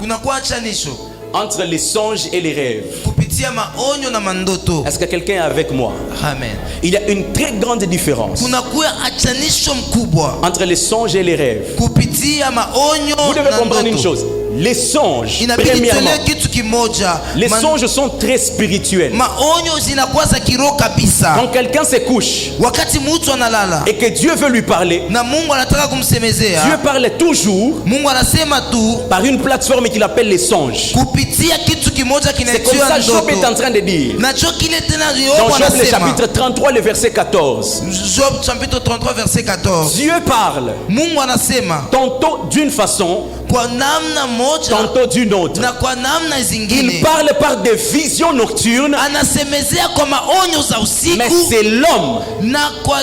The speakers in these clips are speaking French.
kunakuwa achanisho entre les songes et les rêves. kupitia maonyo na mandoto. Est-ce que quelqu'un est avec moi? Amen. Il y a une très grande différence Kunakuwa achanisho mkubwa entre les songes et les rêves. kupitia maonyo Vous devez na comprendre une ndoto. chose. Les songes, Inabidi premièrement, tuelewe kitu kimoja. les songes sont très spirituels. Maonyo zinakuwa za kiroho kabisa. Quand quelqu'un se couche Wakati mtu analala et que Dieu veut lui parler, na Mungu anataka kumsemezea, Dieu parle toujours Mungu anasema tu par une plateforme qu'il appelle les songes. kupitia kitu kimoja C'est comme kinaitwa ça Job est en ndoto. train de dire. Nacho kile tena Dans Yobu Job le anasema. chapitre 33, le verset 14. Job chapitre 33 verset 14. Dieu parle Mungu anasema tantôt d'une façon, kwa namna moja tantôt d'une autre. na kwa namna Il zingine. parle par des visions nocturnes, Anasemezea kwa maonyo za mais usiku c'est l'homme na kwa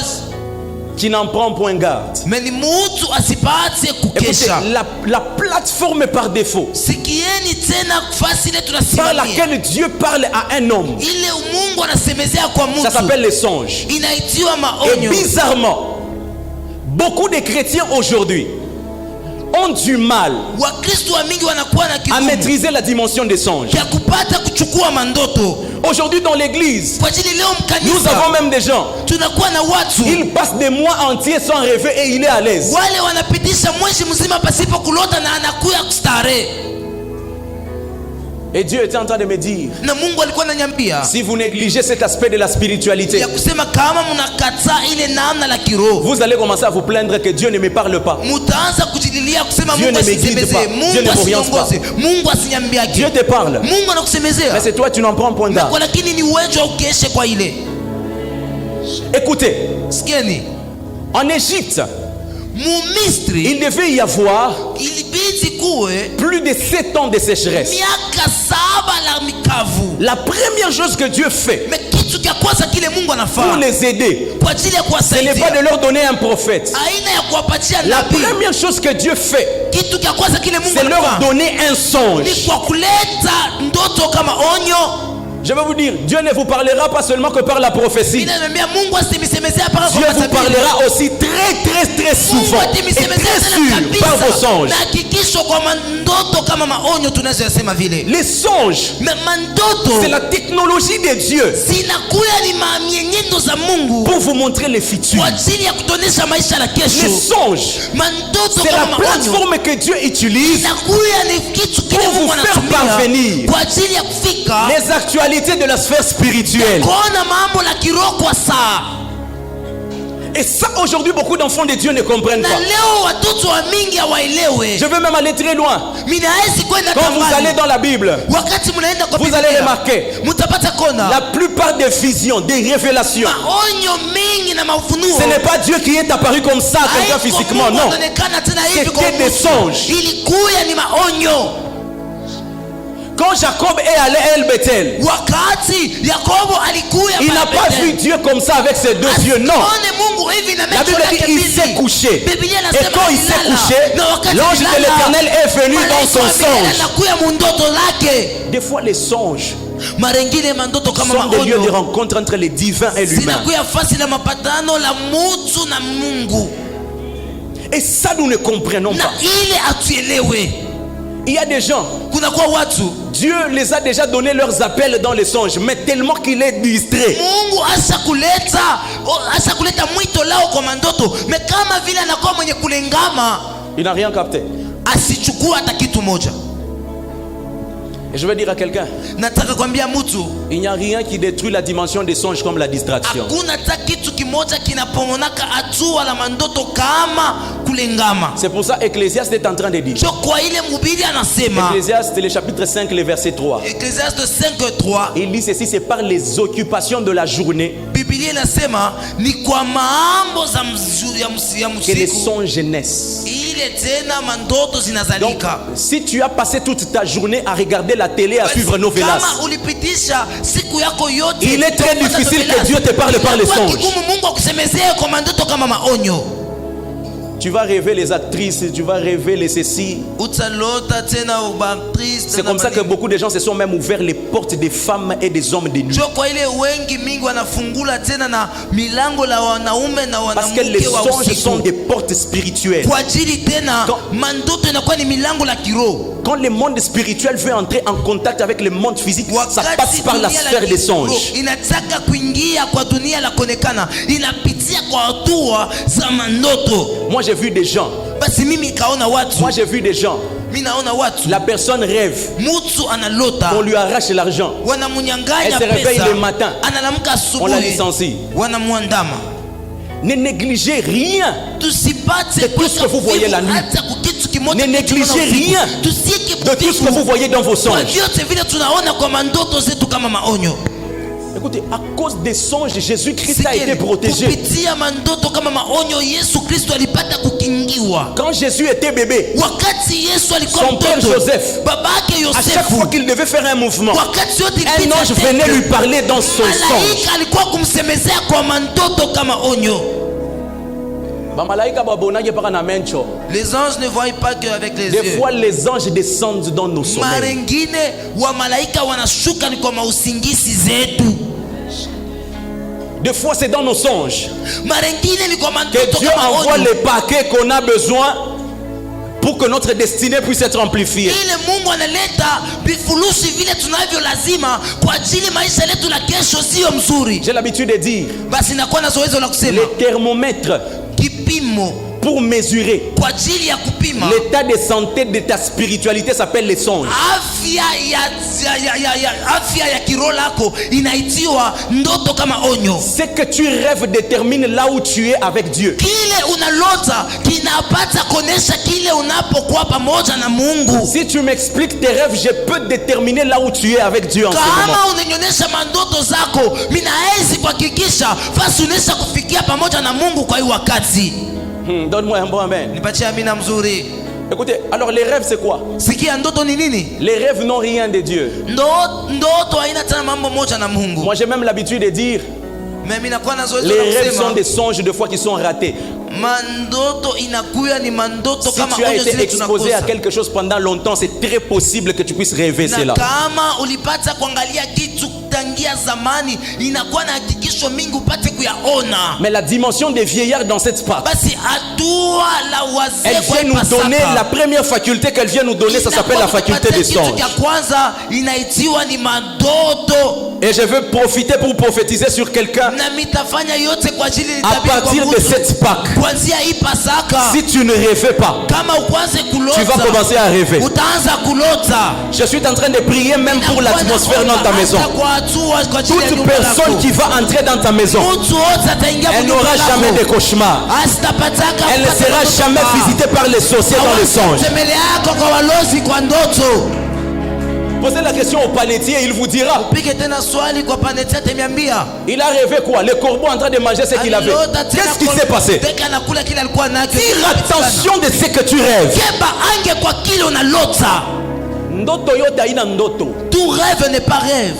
qui n'en prend point garde. meni mtu asipate Écoutez, kukesha. la plateforme par défaut Sikieni tena fasi ile par tunasimamia. laquelle Dieu parle à un homme, Ile Mungu anasemezea kwa ça mtu s'appelle les songes. inaitiwa Et maonyo. bizarrement, beaucoup de chrétiens aujourd'hui ont du mal Wakristo wa mingi wanakuwa na à kigumu maîtriser la dimension des songes. ya kupata kuchukua mandoto. Aujourd'hui dans l'église, Kwa ajili leo nous avons mkanisa même des gens, tunakuwa na watu il passe des mois entiers sans rêver et il est à l'aise. wale wanapitisha mwezi mzima pasipo kulota na anakuya kustarehe. Et Dieu était en train de me dire, Na Mungu alikuwa ananiambia si vous négligez cet aspect de la spiritualité, ya kusema kama mnakataa ile namna la kiroho, vous allez commencer à vous plaindre que Dieu ne me parle pas. mutaanza kujililia kusema Dieu Mungu ne me guide asisemezee, pas. Dieu Mungu ne m'oriente pas. asiongoze, Mungu asinyambiake. Dieu te parle, Mungu mais anakusemezea c'est toi tu n'en prends point kwa garde. lakini ni uwezo ukeshe kwa ile. Écoutez, Sikieni, en Égypte, Mumisri il devait y avoir ilibidi kuwe plus de 7 ans de sécheresse. miaka 7 la mikavu. La première chose que Dieu fait Me kitu cha kwanza kile Mungu pour anafanya les aider, kwa ajili ya ce n'est pas kuwasaidia, de leur donner un prophète. aina ya kuwapatia La nabii, première chose que Dieu fait, kitu cha kwanza kile Mungu c'est leur anafanya donner un ni songe. kwa kuleta ndoto kama onyo. Je vais vous dire, Dieu ne vous parlera pas seulement que par la prophétie. Inaniambia Mungu asimisemezea para Dieu kwa vous matabiri. parlera aussi très Mungu souvent et atimisemezea très tena sûr par vos kabisa songes. na hakikisho kwa mandoto kama maonyo tunazosema vile. Les songes, Mandoto c'est la technologie de Dieu zinakuya ni mamienendo za Mungu pour vous montrer le futur. kwa ajili ya kutonesha maisha la Les kesho. songes, Mandoto c'est la kama maonyo plateforme que Dieu utilise inakuya ni kitu kile pour Mungu vous faire anatumia parvenir kwa ajili ya kufika les actualités de la sphère spirituelle. kuona mambo la kiroho kwa saa. Et ça, aujourd'hui, beaucoup d'enfants de Dieu ne comprennent Na pas. leo watoto wa mingi hawaelewe. Je veux même aller très loin. Mimi hawezi kwenda Quand vous allez kambani. dans la Bible, Wakati mnaenda kwa vous Biblia, allez remarquer mtapata kona la plupart des visions, des révélations, maonyo mengi na mafunuo. ce n'est pas Dieu qui est apparu comme ça à quelqu'un Haiko physiquement, Mungu non. anaonekana tena hivi kwa C'était des mtu. songes. Ilikuya ni maonyo. Quand Jacob est allé à El Bethel, Wakati Yakobo alikuya il n'a pas vu Dieu comme ça avec ses deux yeux, non. Asione Mungu hivi na La macho Bible dit yake qu'il mbili. s'est couché. Biblia Et inasema quand il s'est alilala. couché, Na wakati l'ange de alilala, l'Éternel est venu dans malaika son wa milele songe. anakuya mundoto lake. Des fois, les songes Mara ingine mandoto kama sont des lieux de maonyo rencontre entre le divin et l'humain. zinakuya fasi la mapatano la mutu na Mungu, Et ça, nous ne comprenons na pas. ile atuelewe. Il y a des gens, Kunakuwa watu Dieu les a déjà donné leurs appels dans les songes, mais tellement qu'il est distrait. Mungu asa kuleta mwito lao kwa mandoto, me kama vile anakuwa mwenye kulengama, Il n'a rien capté. asichukua hata kitu moja. Et je vais dire à quelqu'un, Nataka kwambia mtu, il n'y a rien qui détruit la dimension des songes comme la distraction. hakuna hata kitu kimoja kinapomonaka hatua la mandoto kama kulengama. C'est pour ça Ecclésiaste est en train de dire. Jo kwa ile mhubiri anasema, Ecclésiaste, le chapitre 5, le verset 3. Ecclésiaste 5:3, Il dit ceci, c'est par les occupations de la journée Biblia inasema ni kwa mambo za ya que les msiku songes naissent. ile tena mandoto Donc, zinazalika. si tu as passé toute ta journée à regarder la télé, à suivre Novelas, Kama ulipitisha siku yako yote, il est très kupata difficile Novelas, que Dieu te parle par les inakuwa songes. kigumu Mungu akusemezee kwa mandoto kama maonyo. Tu vas rêver les actrices, tu vas rêver les ceci. Utalota tena ubatrice. C'est comme ça que beaucoup de gens se sont même ouverts les portes des femmes et des hommes de nuit. Kwa ile wengi mingi wanafungula tena na milango la wanaume na Parce que les wanawake wa songes sont usiku. des portes spirituelles. Kwa ajili tena mandoto inakuwa ni milango la kiroho. Quand le monde spirituel veut entrer en contact avec le monde physique, ça passe par la sphère des songes. Inataka kuingia kwa dunia la kuonekana, inapitia kwa hatua za mandoto. Moi j'ai vu des gens. Basi mimi kaona watu. Moi j'ai vu des gens. Mimi naona watu. La personne rêve. Mtu analota. On lui arrache l'argent. Wanamunyanganya Elle se pesa. réveille le matin. Analamka asubuhi. On la licencie. Wanamuandama. Ne négligez rien de tout ce que vous voyez la nuit. Ne négligez rien de tout ce que vous voyez dans vos songes. Écoutez, à cause des songes, Jésus-Christ a été protégé. Quand Jésus était bébé, son père Joseph, à chaque fois qu'il devait faire un mouvement, un ange venait lui parler dans son songe. Les anges ne voient pas qu'avec les Des yeux. fois, les anges descendent dans nos sommeils. Des fois, c'est dans nos songes que Dieu envoie les paquets qu'on a besoin pour que notre destinée puisse être amplifiée. J'ai l'habitude de dire, les thermomètres pour mesurer l'état de santé de ta spiritualité s'appelle les songes. Ce que tu rêves détermine là où tu es avec Dieu. Si tu m'expliques tes rêves, je peux déterminer là où tu es avec Dieu en ce moment. Donne-moi un bon amen. Écoutez, alors les rêves c'est quoi? Les rêves n'ont rien de Dieu. Moi j'ai même l'habitude de dire, les rêves sont des songes de fois qui sont ratés. Si tu as été exposé à quelque chose pendant longtemps, c'est très possible que tu puisses rêver cela. Mais la dimension des vieillards dans cette part, elle vient nous donner la première faculté qu'elle vient nous donner, ça s'appelle la faculté des songes. Et je veux profiter pour prophétiser sur quelqu'un. À partir de cette Pâque, si tu ne rêvais pas, tu vas commencer à rêver. Je suis en train de prier même pour l'atmosphère dans ta maison. Toute personne qui va entrer dans ta maison, elle n'aura jamais de cauchemar. Elle ne sera jamais visitée par les sorciers dans les songes. Posez la question au panetier, il vous dira. Il a rêvé quoi? Le corbeau en train de manger ce qu'il avait. Qu'est-ce qui s'est passé? Tire attention de ce que tu rêves. Tout rêve n'est pas rêve.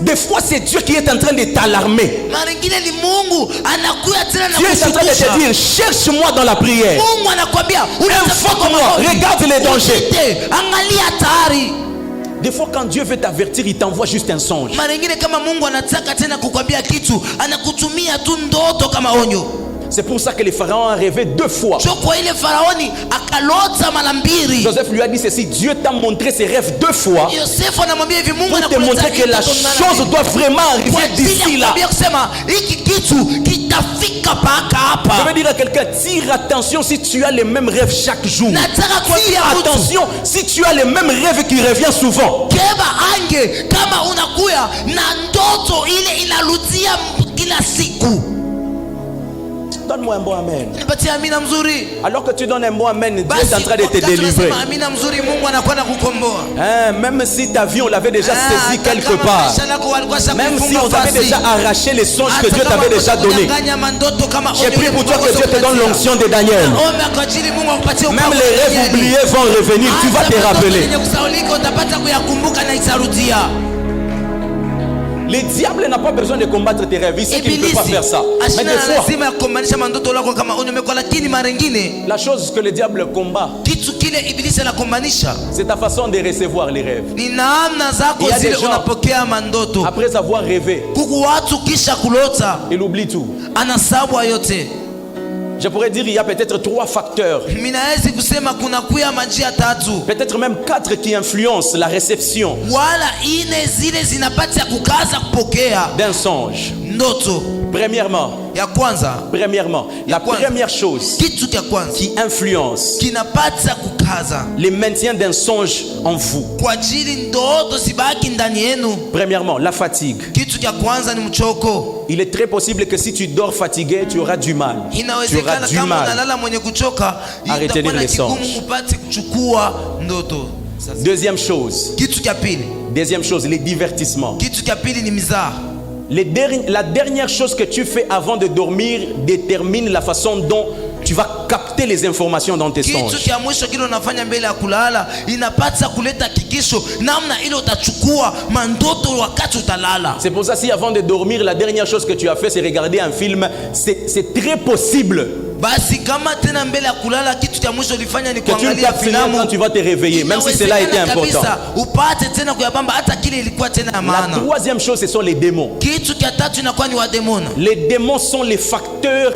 Des fois c'est Dieu qui est en train de t'alarmer. Dieu est en train de te dire, cherche-moi dans la prière. Invoque-moi, regarde les dangers. Des fois quand Dieu veut t'avertir, il t'envoie juste un songe. C'est pour ça que le pharaon a rêvé 2 fois. Joseph lui a dit ceci, Dieu t'a montré ses rêves 2 fois pour te montrer que la chose doit vraiment arriver d'ici là. Je veux dire à quelqu'un, tire attention si tu as les mêmes rêves chaque jour. Tire attention si tu as les mêmes rêves qui reviennent souvent. Donne-moi un bon amen. Alors que tu donnes un bon amen, Dieu est en train de te délivrer. Même si ta vie on l'avait déjà saisi quelque part, même si on t'avait déjà arraché les songes que Dieu t'avais déjà donnés, j'ai prié pour toi que Dieu te donne l'onction de Daniel. Même les rêves oubliés vont revenir, tu vas te rappeler. Le diable n'a pas besoin de combattre tes rêves. Il sait qu'il ne peut pas faire ça. Mais des fois, la chose que le diable combat, c'est ta façon de recevoir les rêves. Il y a des gens, après avoir rêvé, il oublie tout. Je pourrais dire il y a peut-être 3 facteurs, peut-être même 4 qui influencent la réception d'un songe. Premièrement, la première chose qui influence le maintien d'un songe en vous, premièrement, la fatigue. Il est très possible que si tu dors fatigué, tu auras du mal. Tu auras du mal à retenir les songes. Deuxième chose, les divertissements. La dernière chose que tu fais avant de dormir détermine la façon dont tu vas capter les informations dans tes songes. C'est pour ça, si avant de dormir, la dernière chose que tu as fait, c'est regarder un film, c'est très possible que tu ne captes rien quand tu vas te réveiller, même si cela était important. La troisième chose, ce sont les démons. Les démons sont les facteurs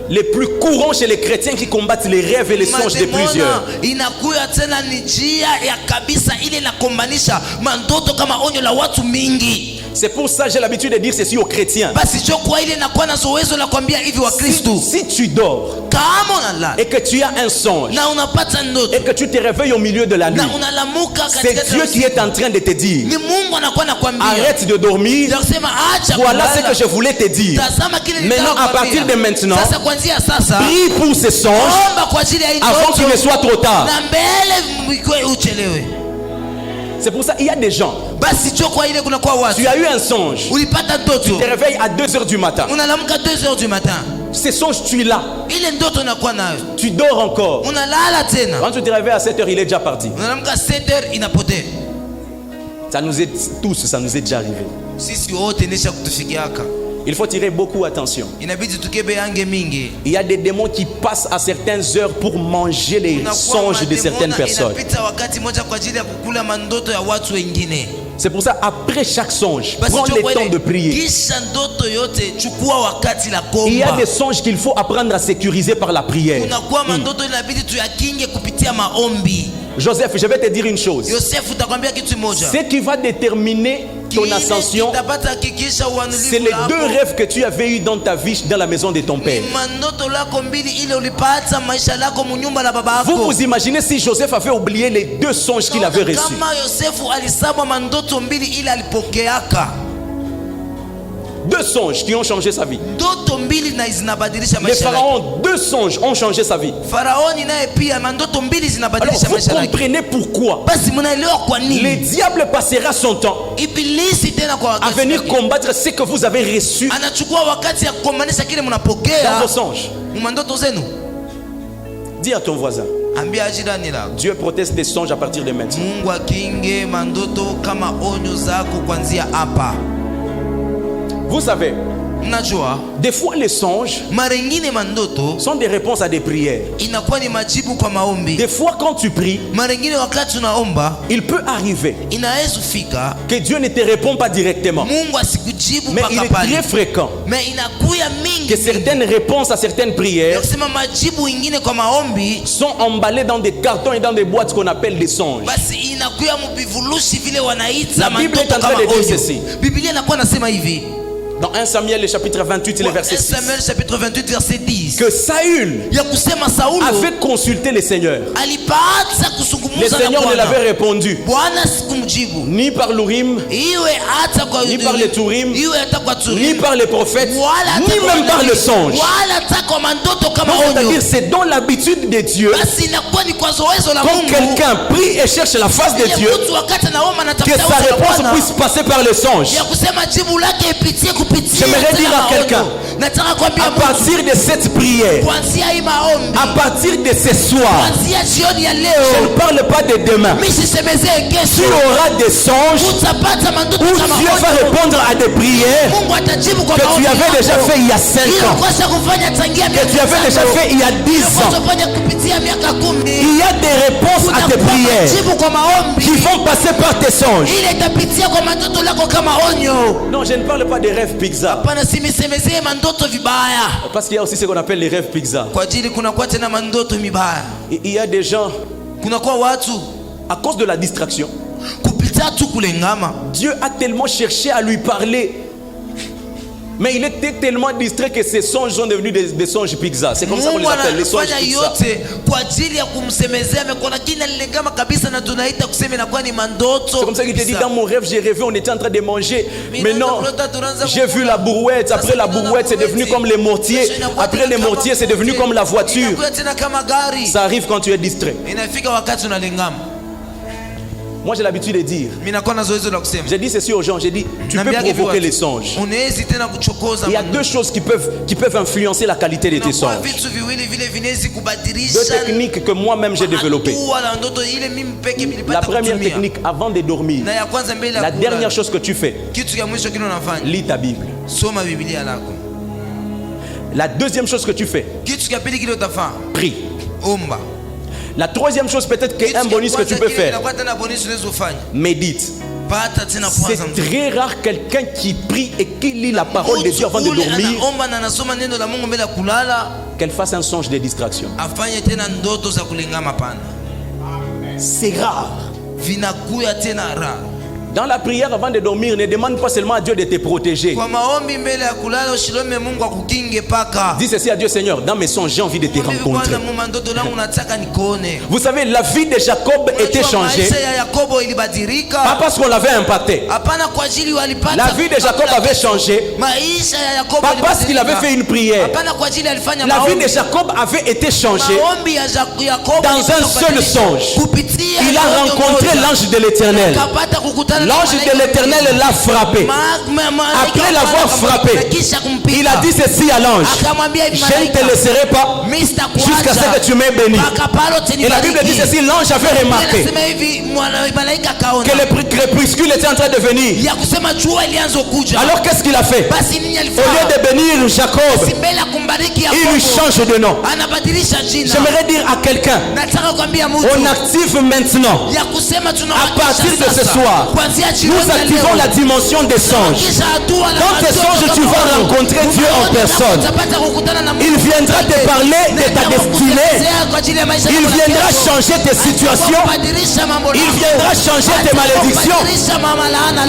les plus courants chez les chrétiens qui combattent les rêves et les songes de plusieurs. C'est pour ça que j'ai l'habitude de dire ceci aux chrétiens. Si tu dors et que tu as un songe et que tu te réveilles au milieu de la nuit, c'est Dieu qui est en train de te dire: arrête de dormir, voilà ce que je voulais te dire. Maintenant, à partir de maintenant, prie pour ces songes avant qu'il ne soit trop tard. C'est pour ça qu'il y a des gens, tu as eu un songe, tu te réveilles à 2h du matin. Ces songes, tu l'as. Tu dors encore. Quand tu te réveilles à 7h, il est déjà parti. Ça nous est tous, ça nous est déjà arrivé. Il faut tirer beaucoup attention. Il y a des démons qui passent à certaines heures pour manger les songes de certaines personnes. C'est pour ça, après chaque songe, prends le temps de prier. Il y a des songes qu'il faut apprendre à sécuriser par la prière. Joseph, je vais te dire une chose. Ce qui va déterminer ton ascension, c'est les 2 rêves que tu avais eu dans ta vie dans la maison de ton père. Vous vous imaginez si Joseph avait oublié les 2 songes qu'il avait reçus? 2 songes qui ont changé sa vie. Les pharaons, 2 songes ont changé sa vie. Alors vous comprenez pourquoi le diable passera son temps à venir combattre ce que vous avez reçu dans vos songes. Dis à ton voisin: Dieu protège tes songes à partir de maintenant. Vous savez, des fois les songes sont des réponses à des prières. Des fois quand tu pries, il peut arriver que Dieu ne te répond pas directement. Mais il est très fréquent que certaines réponses à certaines prières sont emballées dans des cartons et dans des boîtes qu'on appelle des songes. La Bible est en train de dire ceci. Dans 1 Samuel le chapitre 28 le verset 6, que Saül avait consulté le Seigneur. Le Seigneur ne l'avait répondu ni par l'Urim, ni par les Turim, ni par les prophètes, ni même par le songe. C'est-à-dire, c'est dans l'habitude de Dieu, quand quelqu'un prie et cherche la face de Dieu, que sa réponse puisse passer par le songe. J'aimerais dire à quelqu'un, à partir de cette prière, à partir de ce soir, je ne parle pas de demain, tu auras des songes où Dieu va répondre à des prières que tu avais déjà fait il y a 5 ans, que tu avais déjà fait il y a 10 ans. Il y a des réponses à tes prières qui vont passer par tes songes. Non, je ne parle pas des rêves pizza. Parce qu'il y a aussi ce qu'on appelle les rêves pizza. Il y a des gens, à cause de la distraction, Dieu a tellement cherché à lui parler, mais il était tellement distrait que ses songes sont devenus des songes pizza. C'est comme ça qu'on les appelle, les songes pizza. C'est comme ça qu'il te dit, dans mon rêve j'ai rêvé, on était en train de manger, mais non, j'ai vu la brouette. Après la brouette c'est devenu comme les mortiers. Après les mortiers c'est devenu comme la voiture. Ça arrive quand tu es distrait. Moi j'ai l'habitude de dire, j'ai dit ceci aux gens, j'ai dit, tu peux provoquer les songes. Il y a deux choses qui peuvent influencer la qualité de tes songes. Deux techniques que moi-même j'ai développées. La première technique, avant de dormir, la dernière chose que tu fais, lis ta Bible. La deuxième chose que tu fais, prie. La troisième chose, peut-être qu'un bonus que tu peux faire, médite. C'est très rare quelqu'un qui prie et qui lit la parole de Dieu avant de dormir qu'elle fasse un songe de distraction. C'est rare. Dans la prière avant de dormir, ne demande pas seulement à Dieu de te protéger. Dis ceci à Dieu: Seigneur, dans mes songes, j'ai envie de te rencontrer. Vous savez, la vie de Jacob était changée, pas parce qu'on l'avait impacté. La vie de Jacob avait changé, pas parce qu'il avait fait une prière. La vie de Jacob avait été changée dans un seul songe. Il a rencontré l'ange de l'Éternel. L'ange de l'Éternel l'a frappé. Après l'avoir frappé, il a dit ceci à l'ange: je ne te laisserai pas jusqu'à ce que tu m'aies béni. Et la Bible dit ceci: l'ange avait remarqué que le crépuscule était en train de venir. Alors qu'est-ce qu'il a fait? Au lieu de bénir Jacob, il lui change de nom. J'aimerais dire à quelqu'un: on active maintenant, à partir de ce soir, nous activons la dimension des songes. Dans tes songes, tu vas rencontrer Dieu en personne. Il viendra te parler de ta destinée. Il viendra changer tes situations. Il viendra changer tes malédictions.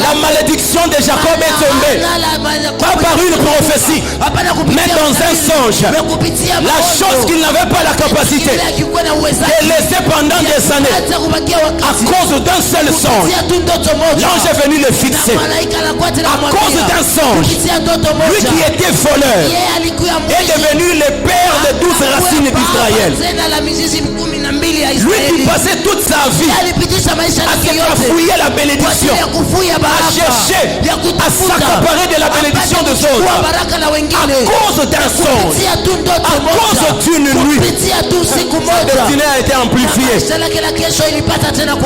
La malédiction de Jacob est tombée, pas par une prophétie, mais dans un songe. La chose qu'il n'avait pas la capacité de laisser pendant des années, à cause d'un seul songe, l'ange est venu le fixer. À cause d'un songe, lui qui était voleur est devenu le père de 12 racines d'Israël. Lui qui passait toute sa vie à se cafouiller la bénédiction, à chercher à s'accaparer de la bénédiction des autres, à cause d'un songe, à cause d'une nuit, sa destinée a été amplifiée.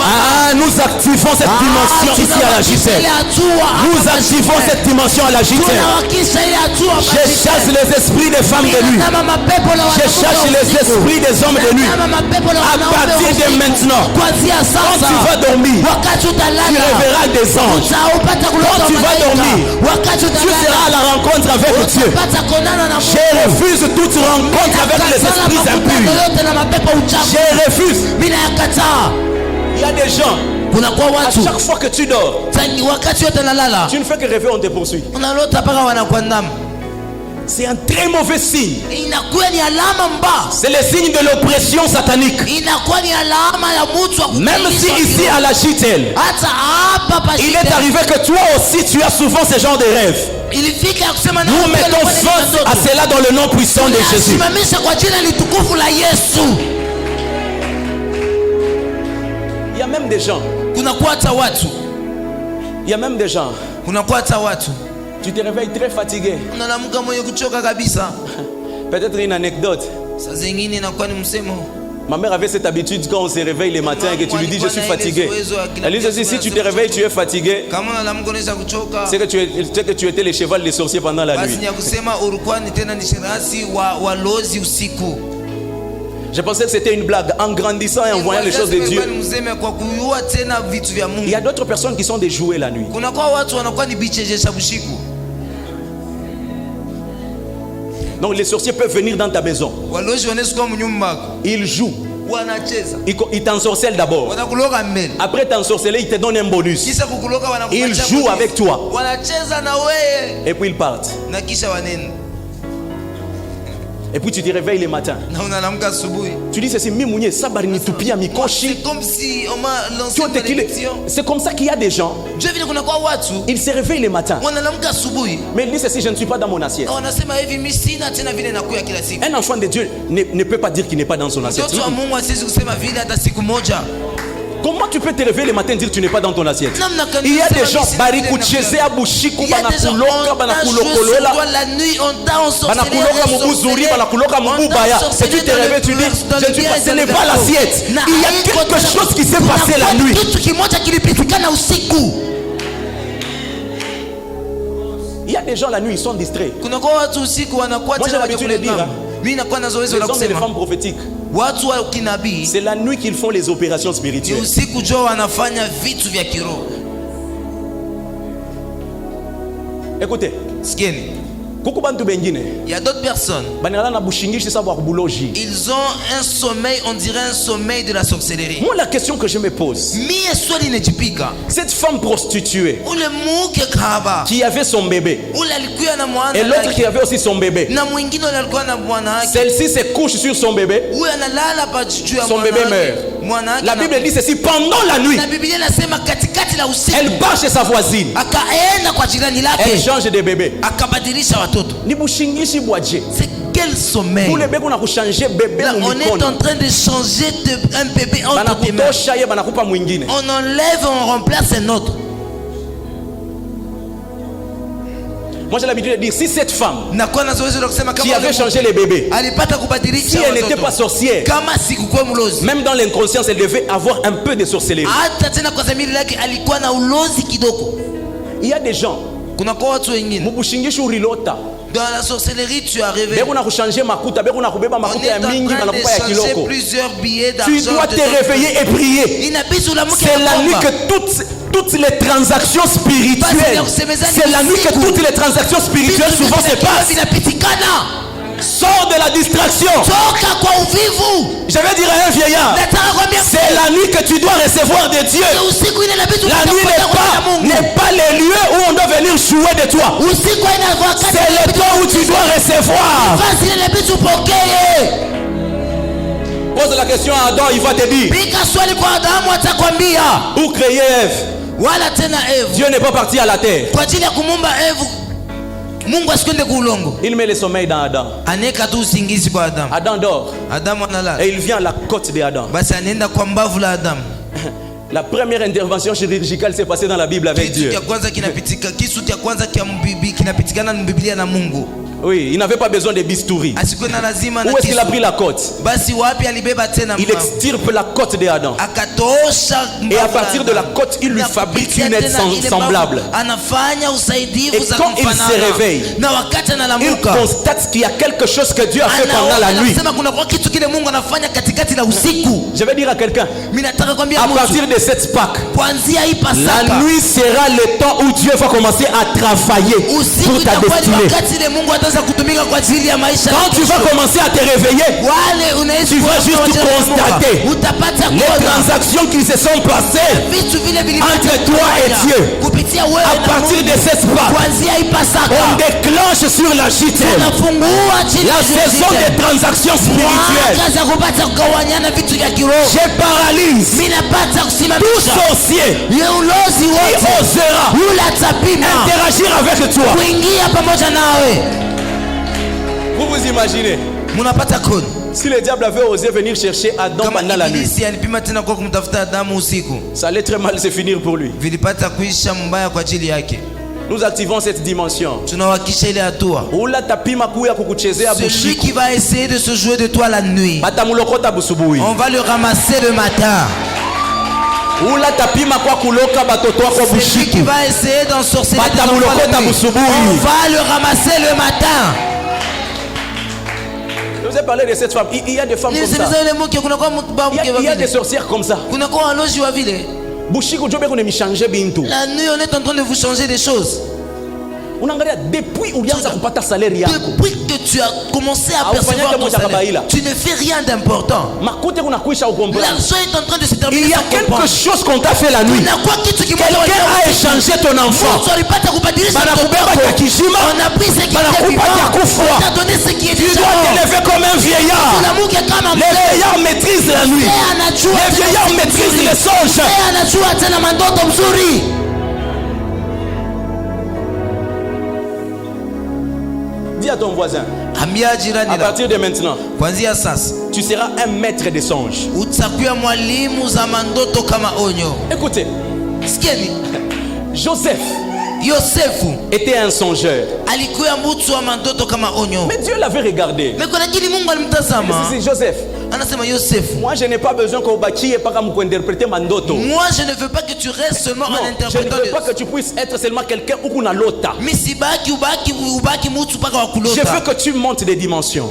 Ah, nous activons cette dimension ici à la JTL. Nous activons cette dimension à la JTL. Je chasse les esprits des femmes de nuit. Je chasse les esprits des hommes de nuit. À partir de maintenant, quand tu vas dormir, tu reverras des anges. Quand tu vas dormir, tu seras à la rencontre avec Dieu. Je refuse toute rencontre avec les esprits impurs. Je refuse. Il y a des gens, à chaque fois que tu dors, tu ne fais que rêver, on te poursuit. C'est un très mauvais signe. C'est le signe de l'oppression satanique. Même si ici à la JTL, il est arrivé que toi aussi tu as souvent ce genre de rêves. Nous mettons fin à cela dans le nom puissant de Jésus. Il y a même des gens. Il y a même des gens. Tu te réveilles très fatigué. Peut-être une anecdote. Ma mère avait cette habitude quand on se réveille les matins et que tu lui dis je suis fatigué. Elle dit si tu te réveilles, tu es fatigué, c'est que tu étais le cheval des sorciers pendant la nuit. Je pensais que c'était une blague. En grandissant et en voyant les choses de Dieu, il y a d'autres personnes qui sont des jouets la nuit. Donc les sorciers peuvent venir dans ta maison. Ils jouent. Ils t'ensorcellent d'abord. Après t'ensorceler, ils te donnent un bonus. Ils jouent avec toi. Et puis ils partent. Et puis tu te réveilles le matin. Tu dis ceci, c'est comme si on m'a lancé une malédiction. C'est comme ça qu'il y a des gens. Ils se réveillent le matin. Mais ils disent ceci, je ne suis pas dans mon assiette. Un enfant de Dieu ne peut pas dire qu'il n'est pas dans son assiette. Comment tu peux te réveiller le matin et dire que tu n'es pas dans ton assiette? Il y a des gens, la nuit et tu te réveilles, tu dis ce n'est pas l'assiette. Il y a quelque chose qui s'est passé la nuit. Il y a des gens la nuit, ils sont distraits. Moi j'ai l'habitude de dire, les hommes et les femmes prophétiques, c'est la nuit qu'ils font les opérations spirituelles. Écoutez, il y a d'autres personnes, ils ont un sommeil, on dirait un sommeil de la sorcellerie. Moi la question que je me pose, cette femme prostituée qui avait son bébé et l'autre qui avait aussi son bébé, celle-ci se couche sur son bébé, son bébé meurt. La Bible dit ceci, pendant la nuit elle part chez sa voisine, elle change de bébé. C'est quel sommeil? Là, on est en train de changer un bébé entre tes mains. On enlève, on remplace un autre. Moi j'ai l'habitude de dire, si cette femme qui avait changé les bébés, si elle n'était pas sorcière, même dans l'inconscience elle devait avoir un peu de sorcellerie. Il y a des gens, dans la sorcellerie, tu as rêvé. Tu as changé plusieurs billets d'argent. Tu dois te réveiller et prier. C'est la nuit que toutes les transactions spirituelles, c'est la nuit que toutes les transactions spirituelles souvent se passent. Sors de la distraction. Je vais dire à un vieillard, c'est la nuit que tu dois recevoir de Dieu. La nuit n'est pas le lieu où on doit venir jouer de toi. C'est le temps où tu dois recevoir. Pose la question à Adam, il va te dire. Où créer Ève? Dieu n'est pas parti à la terre. Il met le sommeil dans Adam. Adam dort. Et il vient à la côte d'Adam. La première intervention chirurgicale s'est passée dans la Bible avec Dieu. Oui, il n'avait pas besoin de bistouri. Où est-ce qu'il a pris la côte? Il extirpe la côte d'Adam. Et à partir de la côte, il lui fabrique une aide semblable. Et quand il se réveille, il constate qu'il y a quelque chose que Dieu a fait pendant la nuit. Je vais dire à quelqu'un, à partir de cette Pâques, la nuit sera le temps où Dieu va commencer à travailler pour ta destinée. Quand tu vas commencer à te réveiller, tu vas juste constater les transactions qui se sont passées entre toi et Dieu. À partir de cette Pâques, on déclenche sur la chute la saison des transactions spirituelles. Je paralyse tout sorcier qui osera interagir avec toi. Vous vous imaginez, si le diable avait osé venir chercher Adam pendant la nuit, ça allait très mal se finir pour lui. Nous activons cette dimension. Tunawakisha ile hatua. Ula tapima kuya kukuchezea bushiku. Celui qui va essayer de se jouer de toi la nuit, Batamulokota busubuhi. on va le ramasser le matin. Ula tapima kwa kuloka batoto wako Celui bushiku. qui va essayer d'ensorceler tes enfants Batamulokota la nuit, busubuhi. on va le ramasser le matin. Je vous ai parlé de cette femme. Il y a des femmes comme ça. Il y a des sorcières comme ça. Bushiku jobe kone mishange bintu. La nuit, on est en train de vous changer des choses. Unaangalia depuis ulianza kupata salaire yako. Depuis que tu as commencé à percevoir ton salaire, tu ne fais rien d'important. Makute kuna kuisha ukombola. L'argent est en train de se terminer. Il y a quelque chose qu'on t'a fait la nuit. Quelqu'un a échangé ton enfant. On a pris ce qui était vivant. On t'a donné ce qui est tu dois te lever comme un vieillard. Les vieillards maîtrisent la nuit. Les vieillards maîtrisent les songes. Dis à ton voisin, à partir de maintenant, tu seras un maître des songes. Écoutez, Joseph était un songeur. Mais Dieu l'avait regardé. C'est Joseph. Moi je n'ai pas besoin qu'on interpréter mandoto. Moi je ne veux pas que tu restes seulement en interprétant. Je ne veux pas que tu puisses être seulement quelqu'un ou kuna lota. Je veux que tu montes des dimensions.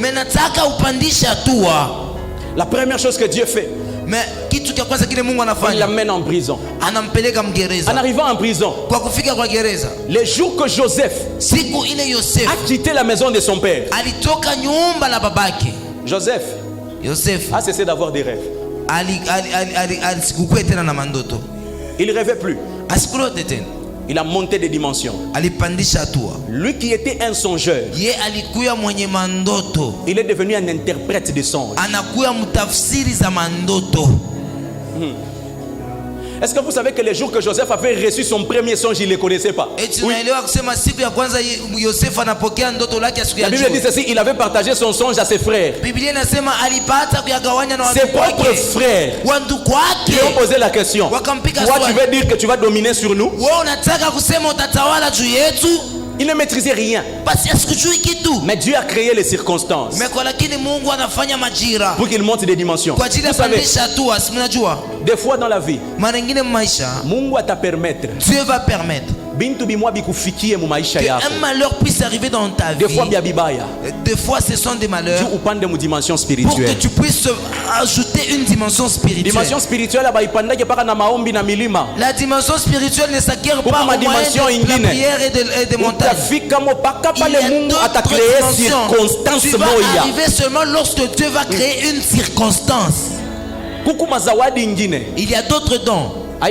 La première chose que Dieu fait, il l'amène en prison. En arrivant en prison, les jours que Joseph a quitté la maison de son père, Joseph a cessé d'avoir des rêves. Il ne rêvait plus. Il a monté des dimensions. Lui qui était un songeur, il est devenu un interprète des songes. Est-ce que vous savez que les jours que Joseph avait reçu son premier songe, il ne les connaissait pas? Oui. La Bible dit ceci, il avait partagé son songe à ses frères. Ses propres frères qui ont posé la question. Toi, tu veux dire que tu vas dominer sur nous? Il ne maîtrisait rien. Mais Dieu a créé les circonstances pour qu'il monte des dimensions. Vous savez, des fois dans la vie, Dieu va permettre qu'un malheur puisse arriver dans ta vie. Des fois ce sont des malheurs pour que tu puisses ajouter une dimension spirituelle. La dimension spirituelle ne s'acquiert pas au moyen de la prière et des montagnes. Il y a d'autres dimensions. Tu vas arriver seulement lorsque Dieu va créer une circonstance. Il y a d'autres dons. Ça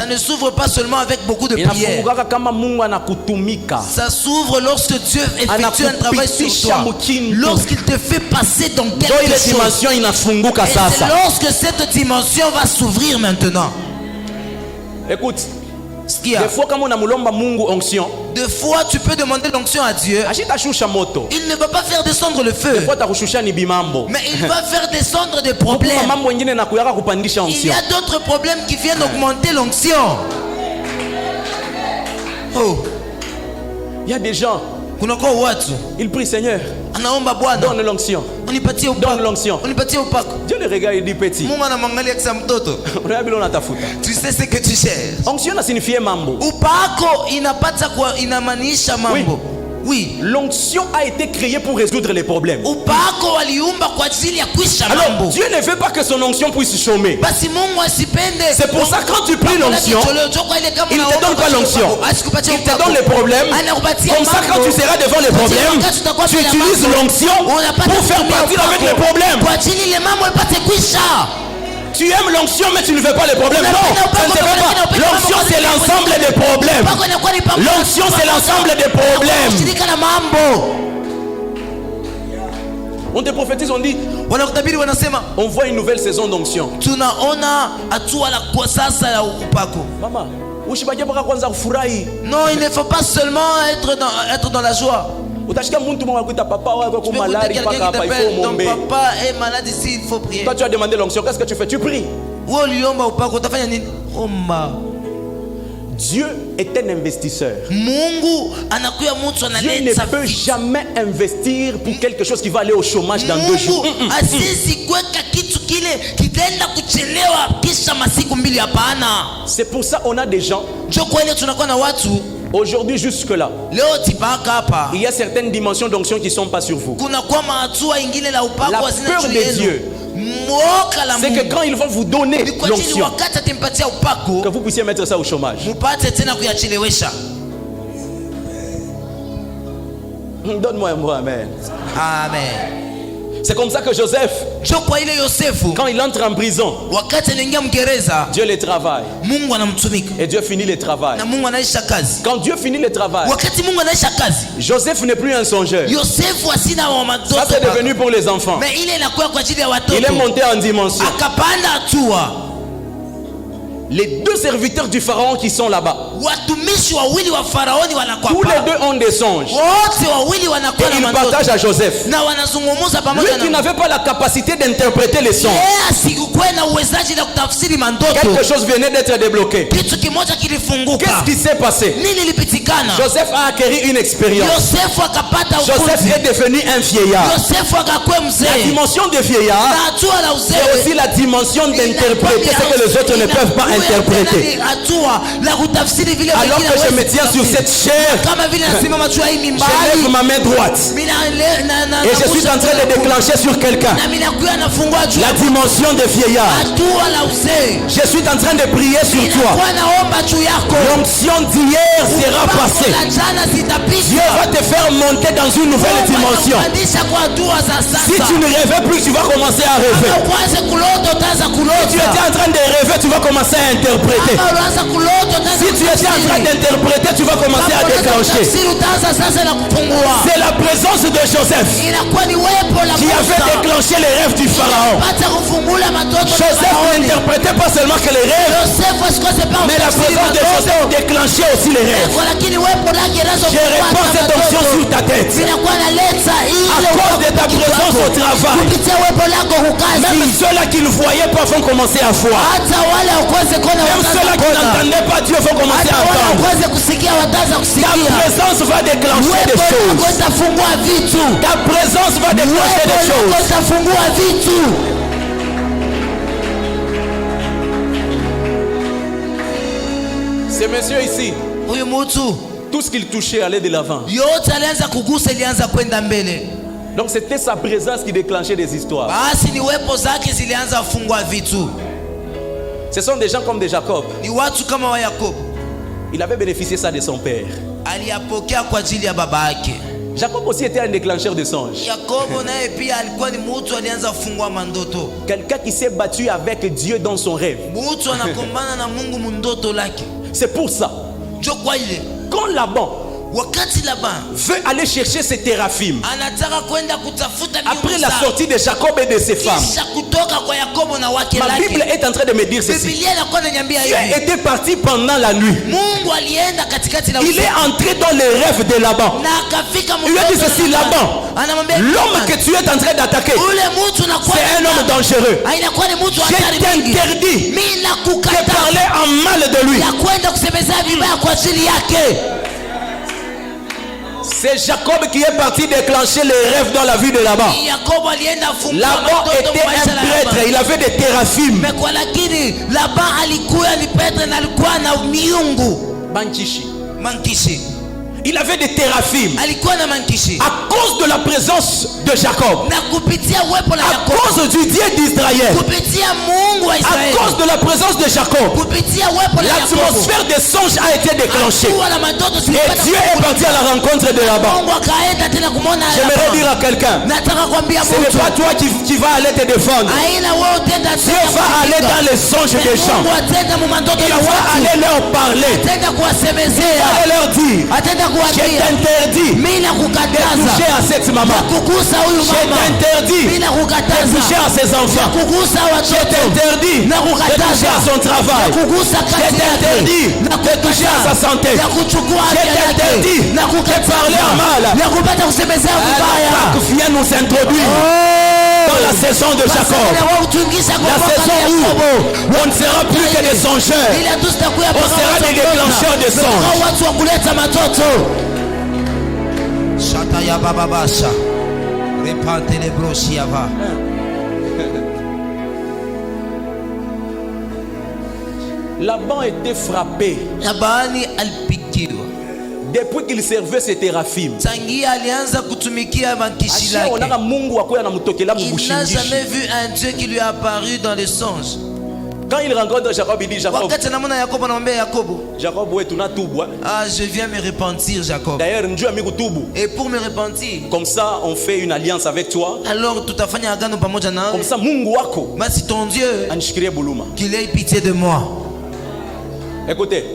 ne s'ouvre pas seulement avec beaucoup de prières. Ça s'ouvre lorsque Dieu effectue un travail sur toi. Lorsqu'il te fait passer dans quelque chose. Et c'est lorsque cette dimension va s'ouvrir maintenant. Écoute, des fois tu peux demander l'onction à Dieu. Il ne va pas faire descendre le feu, mais il va faire descendre des problèmes. Il y a d'autres problèmes qui viennent augmenter l'onction. Oh, il y a des gens, ils prient, Seigneur, donne l'onction. Donne l'onction. Dieu le regarde et dit petit. Tu sais ce que tu cherches. Onction a signifié mambo. Oui, l'onction a été créée pour résoudre les problèmes. Alors Dieu ne veut pas que son onction puisse chômer. C'est pour ça que quand tu pries l'onction, il ne te donne pas l'onction, il te donne les problèmes. Comme ça quand tu seras devant les problèmes, tu utilises l'onction pour faire partir avec les problèmes. Tu aimes l'onction mais tu ne veux pas les problèmes. Non, ça ne se fait pas. L'onction c'est l'ensemble des problèmes. L'onction c'est l'ensemble des problèmes. On te prophétise, on dit, on voit une nouvelle saison d'onction. Maman, non, il ne faut pas seulement être dans la joie. Utashika mtu mmoja kuita papa wako kwa malaria paka hapa il faut momber. Ton papa est malade ici, il faut prier. Toi tu as demandé l'onction, qu'est-ce que tu fais? Tu pries. Dieu est un investisseur. Dieu ne peut jamais investir pour quelque chose qui va aller au chômage dans 2 jours. C'est pour ça qu'on a des gens. Aujourd'hui jusque-là, il y a certaines dimensions d'onction qui ne sont pas sur vous. La peur de Dieu, c'est que quand ils vont vous donner l'onction, que vous puissiez mettre ça au chômage. Donne-moi un mot, amen. Amen. C'est comme ça que Joseph, quand il entre en prison, Dieu le travaille. Et Dieu finit le travail. Quand Dieu finit le travail, Joseph n'est plus un songeur. Ça c'est devenu pour les enfants. Il est monté en dimension. Les 2 serviteurs du pharaon qui sont là-bas, tous les 2 ont des songes. Et ils partagent à Joseph. Lui qui n'avait pas la capacité d'interpréter les songes, quelque chose venait d'être débloqué. Qu'est-ce qui s'est passé? Joseph a acquis une expérience. Joseph est devenu un vieillard. La dimension de vieillard, c'est aussi la dimension d'interpréter ce que les autres ne peuvent pas interpréter. Alors que je me tiens sur cette chair, je lève ma main droite et je suis en train de déclencher sur quelqu'un la dimension de vieillard. Je suis en train de prier sur toi. L'onction d'hier sera passée. Dieu va te faire monter dans une nouvelle dimension. Si tu ne rêvais plus, tu vas commencer à rêver. Si tu étais en train de rêver, tu vas commencer à interpréter. Si tu étais en train d'interpréter, tu vas commencer à déclencher. C'est la présence de Joseph qui avait déclenché les rêves du pharaon. Joseph n'interprétait pas seulement que les rêves, mais la présence de Joseph déclenchait aussi les rêves. Je répands cette onction sur ta tête. À cause de ta présence au travail, même ceux-là qui ne voyaient pas vont commencer à voir. Même ceux-là qui n'entendaient pas Dieu vont commencer à entendre. Ta présence va déclencher des choses. Ta présence va déclencher des choses. Ces messieurs ici, tout ce qu'il touchait allait de l'avant. Donc c'était sa présence qui déclenchait des histoires. Ce sont des gens comme de Jacob. Il avait bénéficié ça de son père. Jacob aussi était un déclencheur de songes. Quelqu'un qui s'est battu avec Dieu dans son rêve. C'est pour ça, quand Laban veut aller chercher ses téraphim, après la sortie de Jacob et de ses femmes, ma Bible est en train de me dire ceci: Dieu était parti pendant la nuit. Il est entré dans les rêves de Laban. Il lui a dit ceci: Laban, l'homme que tu es en train d'attaquer, c'est un homme dangereux. Je t'interdis de parler en mal de lui. C'est Jacob qui est parti déclencher les rêves dans la vie de Laban. Laban était un prêtre, il avait des téraphim. Mankishi. Il avait des téraphim. À cause de la présence de Jacob, à cause du Dieu d'Israël, à cause de la présence de Jacob, l'atmosphère des songes a été déclenchée. Et Dieu est parti à la rencontre de Laban. J'aimerais dire à quelqu'un, ce n'est pas toi qui va aller te défendre. Dieu va aller dans les songes des gens. Il va aller leur parler. Il va aller leur dire: je t'interdis de toucher à cette maman. Je t'interdis de toucher à ses enfants. Je t'interdis de toucher à son travail. Je t'interdis de toucher à sa santé. Je t'interdis de parler en mal. Pâques vient nous introduire Dans la saison de Jacob. La saison où on ne sera plus que des songeurs. On sera des déclencheurs de songes. Shataya bababasha. Repante les broshiava. Laban était frappé. Depuis qu'il servait ses téraphim. Il n'a jamais vu un Dieu qui lui est apparu dans les songes. Quand il rencontre Jacob, il dit Jacob, je viens me repentir, Jacob. D'ailleurs, et pour me repentir, comme ça, on fait une alliance avec toi. Alors, tout à fait, comme ça, Mungu wako, c'est ton Dieu, qu'il ait pitié de moi. Écoutez,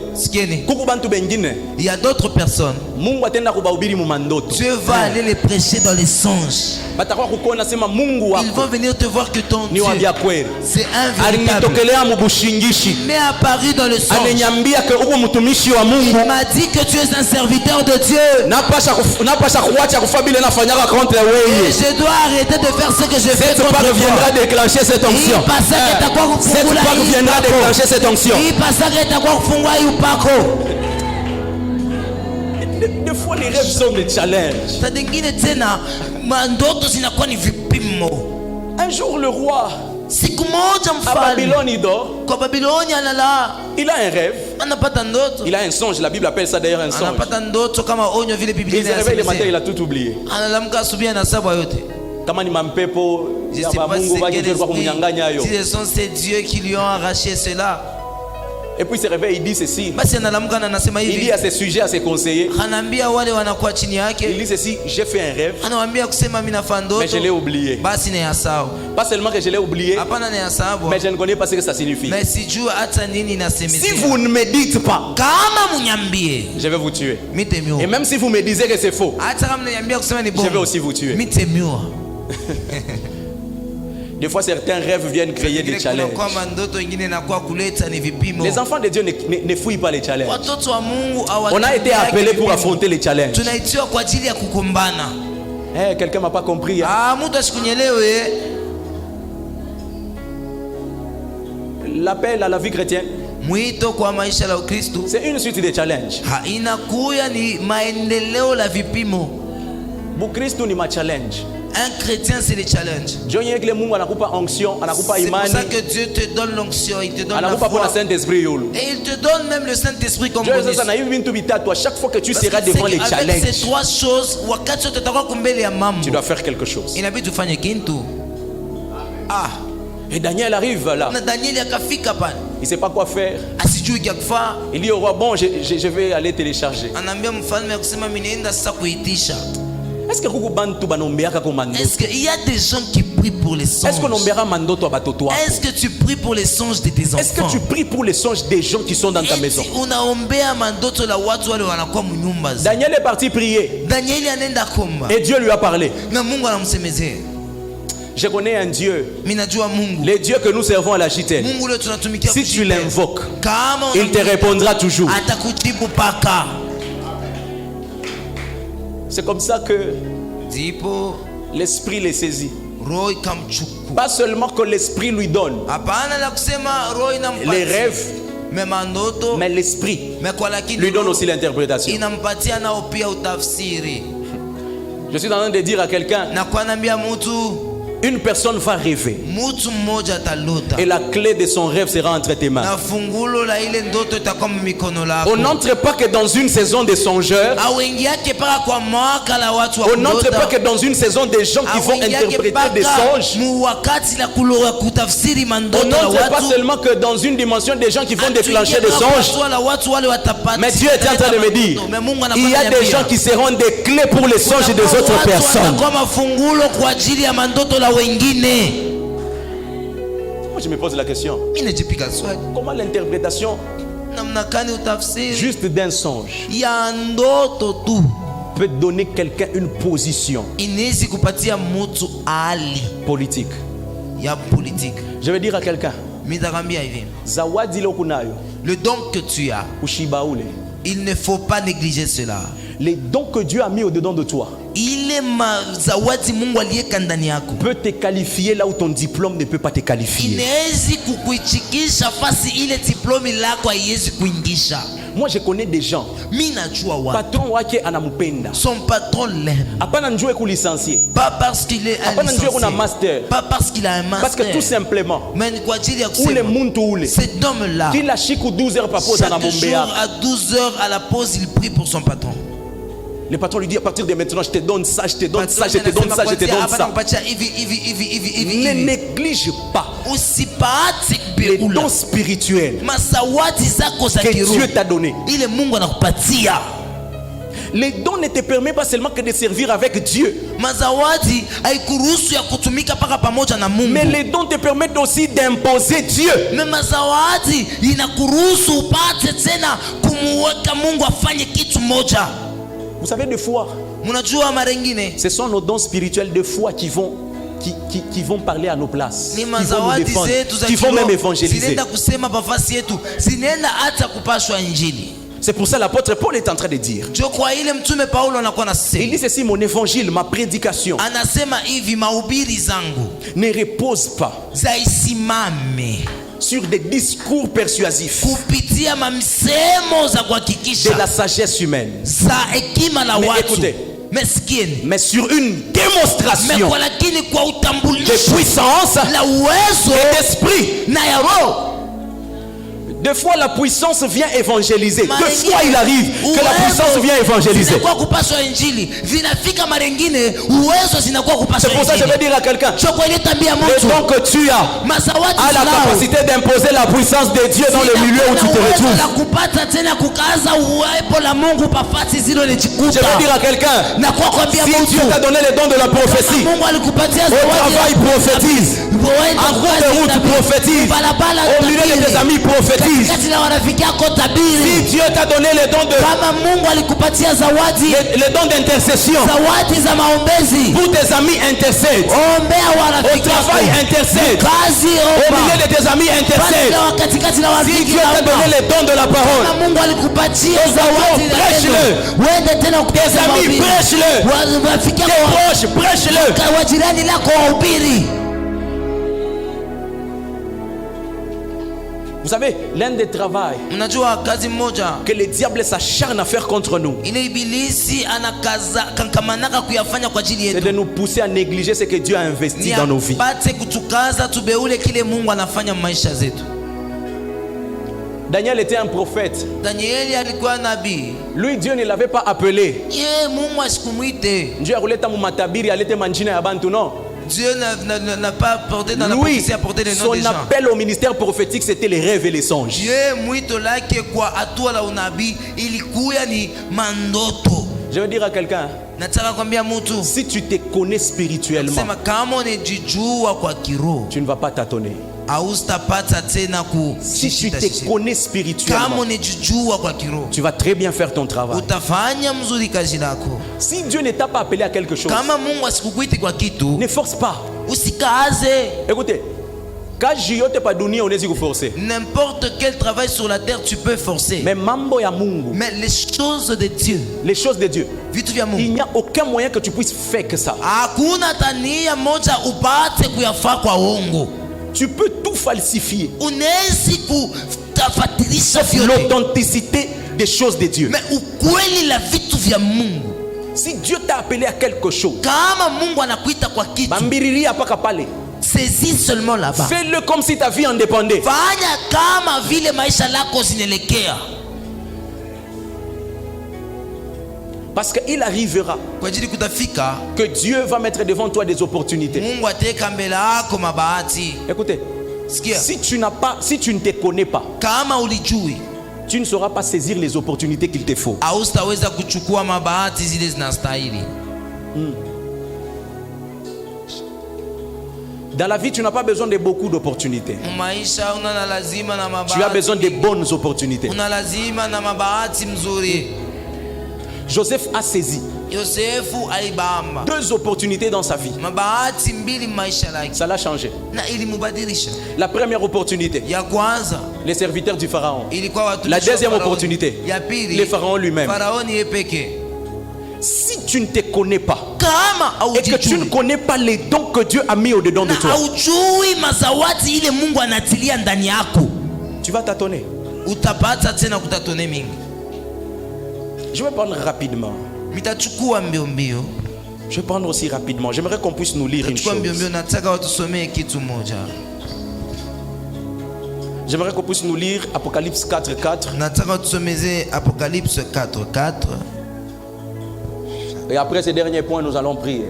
il y a d'autres personnes. Dieu va aller les prêcher dans les songes. Ils vont venir te voir que ton Dieu, c'est un véritable. Il m'est apparu dans le songe. Il m'a dit que tu es un serviteur de Dieu. Et je dois arrêter de faire ce que je fais. Cette part viendra déclencher cette onction. Cette part viendra déclencher cette onction. Des fois les rêves sont des challenges. Un jour le roi à Babylone il dort. Il a un rêve. Il a un songe. La Bible appelle ça d'ailleurs un songe. Il se réveille le matin, il a tout oublié. Je sais pas si ce sont ces dieux qui lui ont arraché cela. Et puis il se réveille, il dit ceci. Il dit à ses sujets, à ses conseillers. Il dit ceci, j'ai fait un rêve, mais je l'ai oublié. Pas seulement que je l'ai oublié, mais je ne connais pas ce que ça signifie. Si vous ne me dites pas, je vais vous tuer. Et même si vous me disiez que c'est faux, je vais aussi vous tuer. Des fois, certains rêves viennent créer des challenges. Les enfants de Dieu ne fouillent pas les challenges. On a été appelés pour affronter les challenges. Quelqu'un m'a pas compris. L'appel à la vie chrétienne, c'est une suite de challenges. Pour Christ, ni ma challenge. Un chrétien, c'est les challenges. C'est pour ça que Dieu te donne l'onction, il te donne la foi. Et il te donne même le Saint-Esprit comme bonus. Chaque fois que tu seras devant les challenges, avec ces trois choses, tu dois faire quelque chose. Et Daniel arrive là. Il ne sait pas quoi faire. Il dit au roi, bon, je vais aller télécharger. Est-ce qu'il y a des gens qui prient pour les songes? Est-ce que tu pries pour les songes de tes enfants? Est-ce que tu pries pour les songes des gens qui sont dans ta maison? Daniel est parti prier. Et Dieu lui a parlé. Je connais un Dieu, le Dieu que nous servons à la JTN. Si tu l'invoques, il te répondra toujours. C'est comme ça que l'esprit les saisit. Pas seulement que l'esprit lui donne les rêves, mais l'esprit lui donne aussi l'interprétation. Je suis en train de dire à quelqu'un, une personne va rêver et la clé de son rêve sera entre tes mains. On n'entre pas que dans une saison de songeurs. On n'entre pas que dans une saison de gens qui vont interpréter des songes. On n'entre pas seulement que dans une dimension des gens qui vont déclencher des songes. Mais Dieu est en train de me dire, il y a des gens qui seront des clés pour les songes des autres personnes. Moi je me pose la question, comment l'interprétation juste d'un songe peut donner quelqu'un une position politique? Je vais dire à quelqu'un, le don que tu as, il ne faut pas négliger cela. Les dons que Dieu a mis au-dedans de toi, peut te qualifier là où ton diplôme ne peut pas te qualifier. Moi je connais des gens, patron wake anamupenda, son patron l'aime, apana njue ku licencié, pas parce qu'il est un licencié, pas parce qu'il a un master, parce que tout simplement cet homme-là, kila siku 12 heures par pause chaque jour à 12 heures à la pause, il prie pour son patron. Le patron lui dit à partir de maintenant je te donne ça, je te donne ça, je te donne ça, je te donne ça. Ne néglige pas les dons spirituels que Dieu t'a donné. Les dons ne te permettent pas seulement que de servir avec Dieu, mais les dons te permettent aussi d'imposer Dieu. Vous savez, des fois, ce sont nos dons spirituels de foi qui vont parler à nos places, qui vont nous défendre, qui vont même évangéliser. C'est pour ça l'apôtre Paul est en train de dire, il dit ceci: mon évangile, ma prédication ne repose pas sur des discours persuasifs de la sagesse humaine, mais écoutez, mais sur une démonstration de puissance et d'esprit. Deux fois la puissance vient évangéliser. Deux fois il arrive que la puissance vient évangéliser. C'est pour ça que je vais dire à quelqu'un, le don que tu as la capacité d'imposer la puissance de Dieu dans le milieu où tu te retrouves. Je vais dire à quelqu'un, si Dieu t'a donné le don de la prophétie, au travail prophétise, en cours de route prophétise, au milieu de tes amis prophétise. Si Dieu t'a donné le don d'intercession, pour tes amis intercède, au travail intercède, au milieu de tes amis intercède. Si Dieu t'a donné le don de la parole, prêche-le. Tes amis prêche-le, tes proches prêche-le. Vous savez, l'un des travaux que le diable s'acharne à faire contre nous, c'est de nous pousser à négliger ce que Dieu a investi dans nos vies. Daniel était un prophète. Lui, Dieu ne l'avait pas appelé. Dieu a roulé ta mumatabiri, a été manjina ya bantu, non. Dieu n'a pas apporté dans la prophétie, apporté les noms des gens. Son appel au ministère prophétique, c'était les rêves et les songes. Je veux dire à quelqu'un, si tu te connais spirituellement, tu ne vas pas tâtonner. Si tu te connais spirituellement, tu vas très bien faire ton travail. Si Dieu ne t'a pas appelé à quelque chose, ne force pas. Écoutez, n'importe quel travail sur la terre tu peux forcer, mais les choses de Dieu, il n'y a aucun moyen que tu puisses faire que ça. Tu peux tout falsifier, sauf l'authenticité des choses de Dieu. Si Dieu t'a appelé à quelque chose, saisis seulement là-bas. Fais-le comme si ta vie en dépendait. Parce qu'il arrivera que Dieu va mettre devant toi des opportunités. Écoutez, si tu ne te connais pas, tu ne sauras pas saisir les opportunités qu'il te faut. Dans la vie, tu n'as pas besoin de beaucoup d'opportunités. Tu as besoin de bonnes opportunités. Joseph a saisi 2 opportunités dans sa vie. Ça l'a changé. La première opportunité, les serviteurs du Pharaon. La deuxième opportunité, le Pharaon lui-même. si tu ne te connais pas et que tu ne connais pas les dons que Dieu a mis au-dedans de toi, tu vas tâtonner. Je vais prendre rapidement. Je vais prendre aussi rapidement. J'aimerais qu'on puisse nous lire une chose. J'aimerais qu'on puisse nous lire Apocalypse 4:4. Apocalypse 4:4. Et après ces derniers points, nous allons prier.